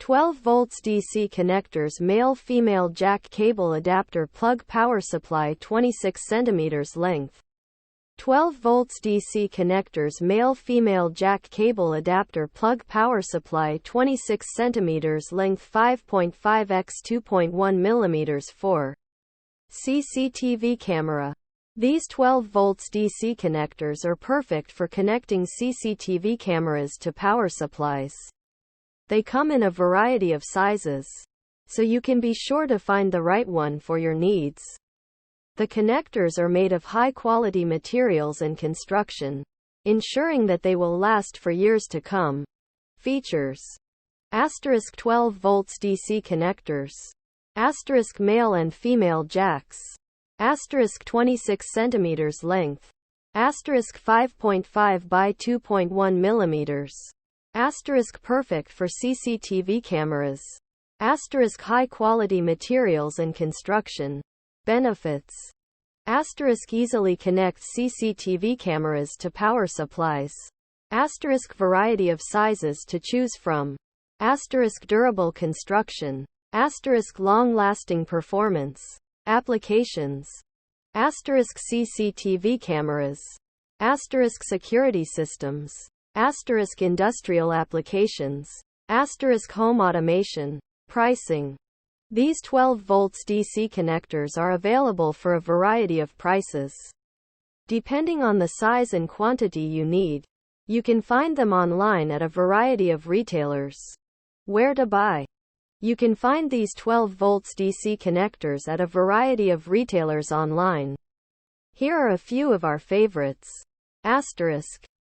12 volts DC connectors, male-female jack cable adapter plug, power supply 26 cm length. 12 volts DC connectors, male-female jack cable adapter plug, power supply 26 cm length, 5.5 x 2.1 mm for CCTV camera. These 12 volts DC connectors are perfect for connecting CCTV cameras to power supplies. They come in a variety of sizes, so you can be sure to find the right one for your needs. The connectors are made of high-quality materials and construction, ensuring that they will last for years to come. Features: * 12 volts DC connectors. * male and female jacks. * 26 cm length. * 5.5 by 2.1 mm. * perfect for CCTV cameras. * high-quality materials and construction. Benefits: * easily connects CCTV cameras to power supplies. * variety of sizes to choose from. * durable construction. * long-lasting performance. Applications: * CCTV cameras. * security systems. * industrial applications. * home automation. Pricing: these 12 volts DC connectors are available for a variety of prices. Depending on the size and quantity you need, you can find them online at a variety of retailers. Where to buy? You can find these 12 volts DC connectors at a variety of retailers online. Here are a few of our favorites.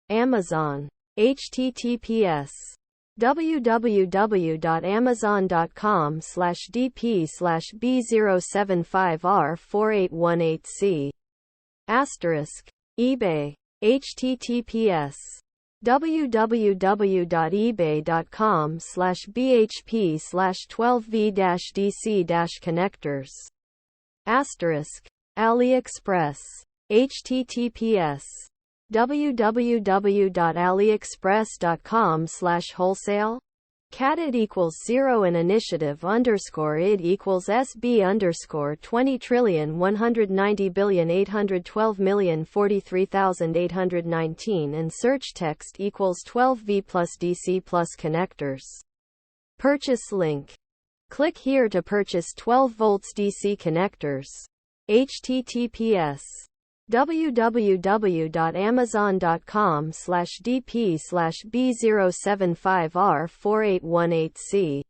Amazon. https www.amazon.com/dp/b075r4818c. eBay. https www.ebay.com/bhp/12v-dc-connectors. AliExpress. https www.aliexpress.com/wholesale. CAD = 0 and initiative _id = SB _ 20,190,812,043,819 and search text equals 12V plus DC plus connectors. Purchase link. Click here to purchase 12 volts DC connectors. https www.amazon.com/dp/b075r4818c.